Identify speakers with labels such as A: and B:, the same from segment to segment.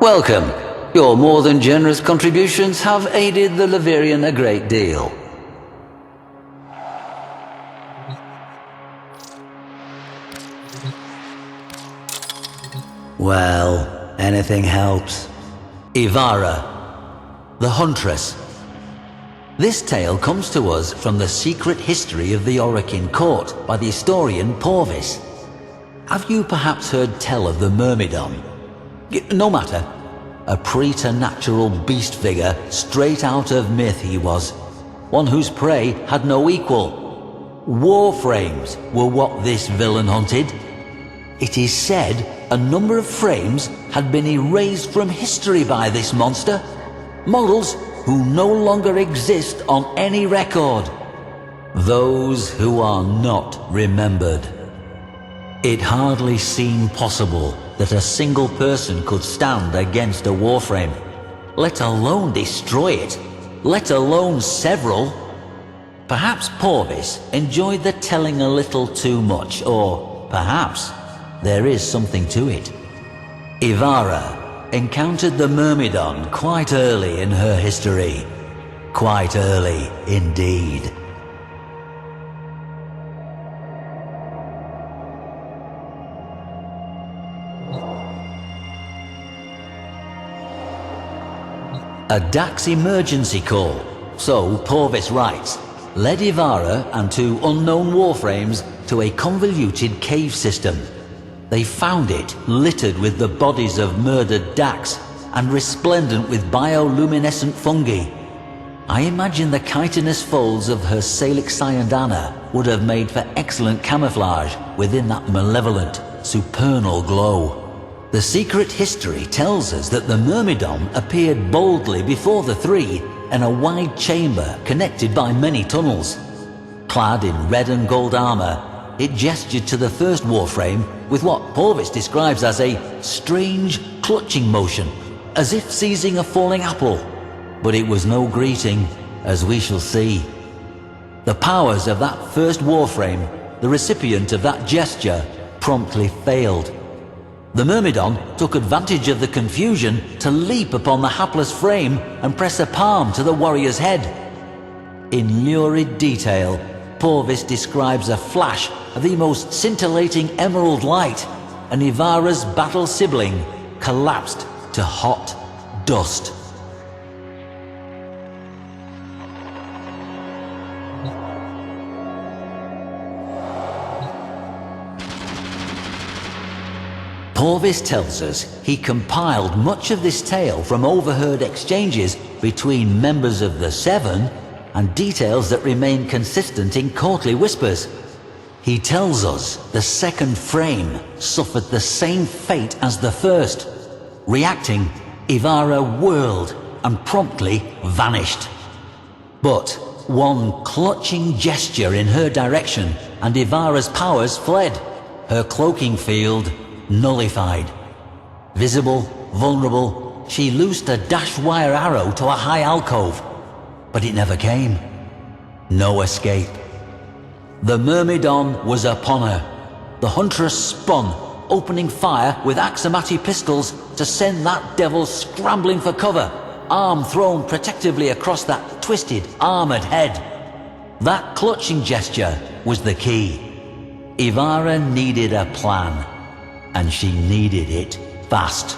A: Welcome. Your more than generous contributions have aided the Leverian a great deal. Well, anything helps. Ivara, the Huntress. This tale comes to us from the secret history of the Orokin court by the historian Porvis. Have you perhaps heard tell of the Myrmidon? No matter. A preternatural beast figure straight out of myth he was. One whose prey had no equal. Warframes were what this villain hunted. It is said a number of frames had been erased from history by this monster. Models who no longer exist on any record. Those who are not remembered. It hardly seemed possible that a single person could stand against a Warframe, let alone destroy it, let alone several. Perhaps Porvis enjoyed the telling a little too much, or perhaps there is something to it. Ivara encountered the Myrmidon quite early in her history. Quite early indeed. A Dax emergency call, so Porvis writes, led Ivara and two unknown Warframes to a convoluted cave system. They found it littered with the bodies of murdered Dax and resplendent with bioluminescent fungi. I imagine the chitinous folds of her Salic Cyandana would have made for excellent camouflage within that malevolent, supernal glow. The secret history tells us that the Myrmidon appeared boldly before the three in a wide chamber connected by many tunnels. Clad in red and gold armor, it gestured to the first Warframe with what Porvis describes as a strange clutching motion, as if seizing a falling apple. But it was no greeting, as we shall see. The powers of that first Warframe, the recipient of that gesture, promptly failed. The Myrmidon took advantage of the confusion to leap upon the hapless frame and press a palm to the warrior's head. In lurid detail, Porvis describes a flash of the most scintillating emerald light, and Ivara's battle sibling collapsed to hot dust. Porvis tells us he compiled much of this tale from overheard exchanges between members of the Seven and details that remain consistent in courtly whispers. He tells us the second frame suffered the same fate as the first. Reacting, Ivara whirled and promptly vanished. But one clutching gesture in her direction and Ivara's powers fled, her cloaking field nullified. Visible, vulnerable, she loosed a dash wire arrow to a high alcove, but it never came. No escape. The Myrmidon was upon her. The Huntress spun, opening fire with Axamati pistols to send that devil scrambling for cover, arm thrown protectively across that twisted, armored head. That clutching gesture was the key. Ivara needed a plan, and she needed it fast.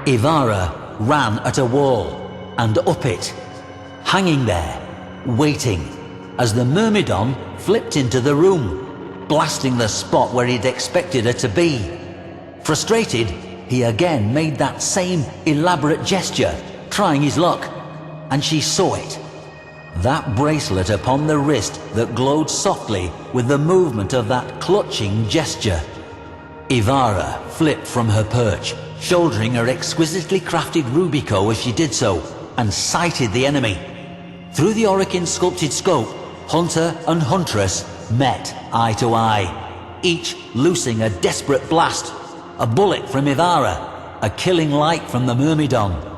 A: Ivara ran at a wall and up it, hanging there, waiting, as the Myrmidon flipped into the room, blasting the spot where he'd expected her to be. Frustrated, he again made that same elaborate gesture, trying his luck, and she saw it. That bracelet upon the wrist that glowed softly with the movement of that clutching gesture. Ivara flipped from her perch, shouldering her exquisitely crafted rubico as she did so, and sighted the enemy. Through the Orokin sculpted scope, Hunter and Huntress met eye to eye, each loosing a desperate blast, a bullet from Ivara, a killing light from the Myrmidon.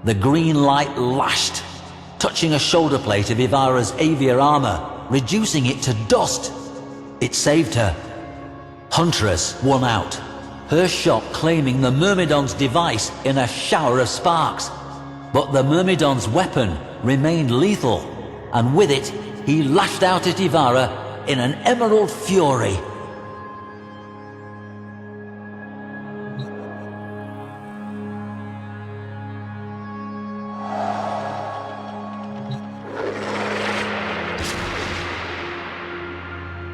A: The green light lashed, touching a shoulder plate of Ivara's aviar armor, reducing it to dust. It saved her. Huntress won out, her shot claiming the Myrmidon's device in a shower of sparks. But the Myrmidon's weapon remained lethal, and with it, he lashed out at Ivara in an emerald fury.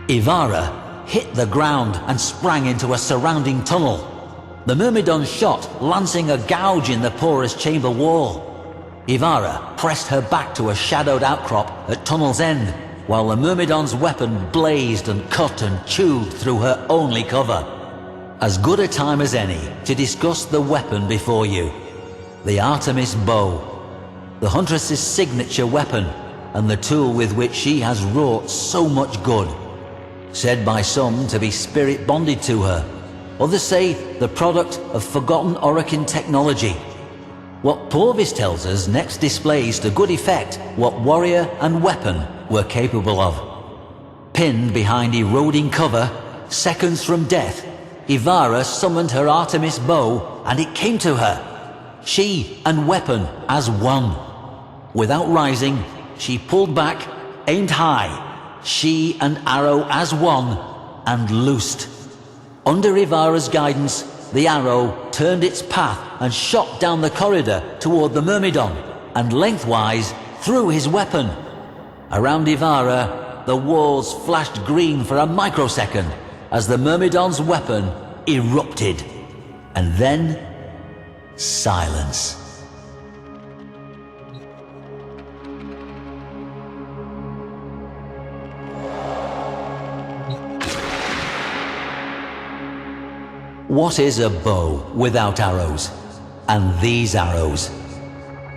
A: Ivara hit the ground and sprang into a surrounding tunnel. The Myrmidon's shot lancing a gouge in the porous chamber wall. Ivara pressed her back to a shadowed outcrop at tunnel's end, while the Myrmidon's weapon blazed and cut and chewed through her only cover. As good a time as any to discuss the weapon before you. The Artemis bow. The Huntress's signature weapon, and the tool with which she has wrought so much good. Said by some to be spirit bonded to her. Others say the product of forgotten Orokin technology. What Porvis tells us next displays to good effect what warrior and weapon were capable of. Pinned behind eroding cover, seconds from death, Ivara summoned her Artemis bow and it came to her. She and weapon as one. Without rising, she pulled back, aimed high, she and arrow as one, and loosed. Under Ivara's guidance, the arrow turned its path and shot down the corridor toward the Myrmidon, and lengthwise through his weapon. Around Ivara, the walls flashed green for a microsecond as the Myrmidon's weapon erupted. And then, silence. What is a bow without arrows? And these arrows?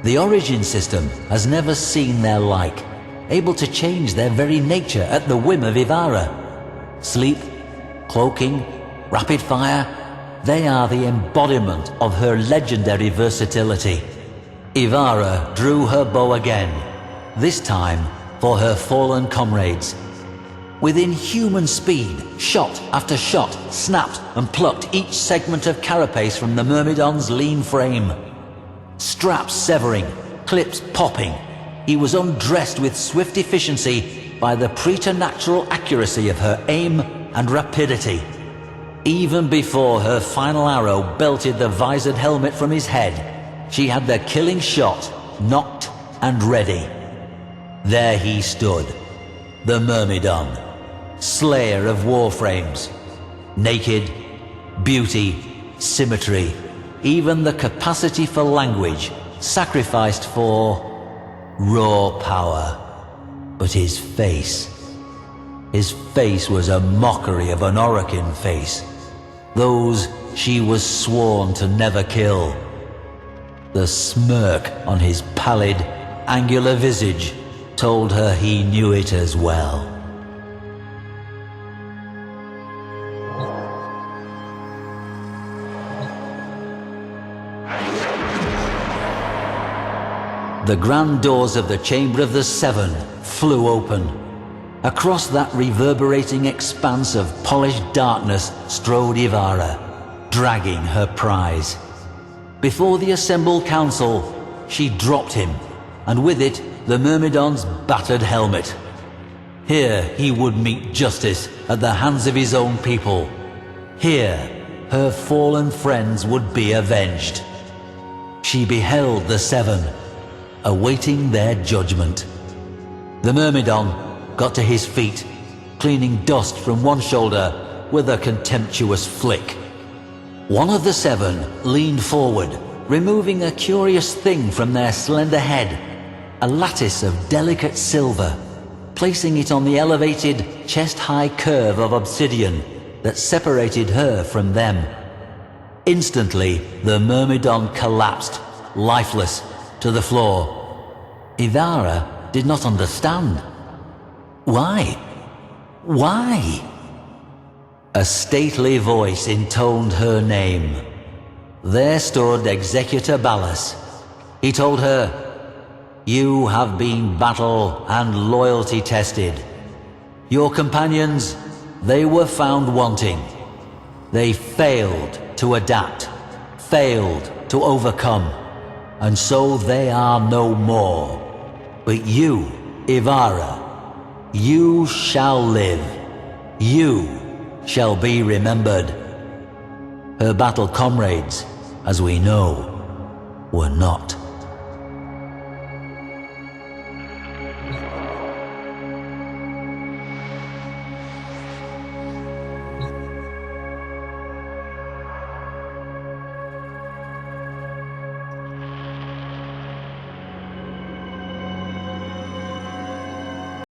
A: The origin system has never seen their like, able to change their very nature at the whim of Ivara. Sleep, cloaking, rapid fire, they are the embodiment of her legendary versatility. Ivara drew her bow again, this time for her fallen comrades. With inhuman speed, shot after shot snapped and plucked each segment of carapace from the Myrmidon's lean frame. Straps severing, clips popping, he was undressed with swift efficiency by the preternatural accuracy of her aim and rapidity. Even before her final arrow belted the visored helmet from his head, she had the killing shot knocked and ready. There he stood, the Myrmidon, slayer of Warframes. Naked, beauty, symmetry, even the capacity for language, sacrificed for raw power. But his face was a mockery of an Orokin face. Those she was sworn to never kill. The smirk on his pallid, angular visage told her he knew it as well. The grand doors of the Chamber of the Seven flew open. Across that reverberating expanse of polished darkness strode Ivara, dragging her prize. Before the assembled council, she dropped him, and with it the Myrmidon's battered helmet. Here he would meet justice at the hands of his own people. Here her fallen friends would be avenged. She beheld the Seven, awaiting their judgment. The Myrmidon got to his feet, cleaning dust from one shoulder with a contemptuous flick. One of the Seven leaned forward, removing a curious thing from their slender head, a lattice of delicate silver, placing it on the elevated, chest-high curve of obsidian that separated her from them. Instantly, the Myrmidon collapsed, lifeless, to the floor. Ivara did not understand. Why? Why? A stately voice intoned her name. There stood Executor Ballas. He told her, You have been battle and loyalty tested. Your companions, they were found wanting. They failed to adapt, failed to overcome, and so they are no more. But you, Ivara, you shall live. You shall be remembered. Her battle comrades, as we know, were not.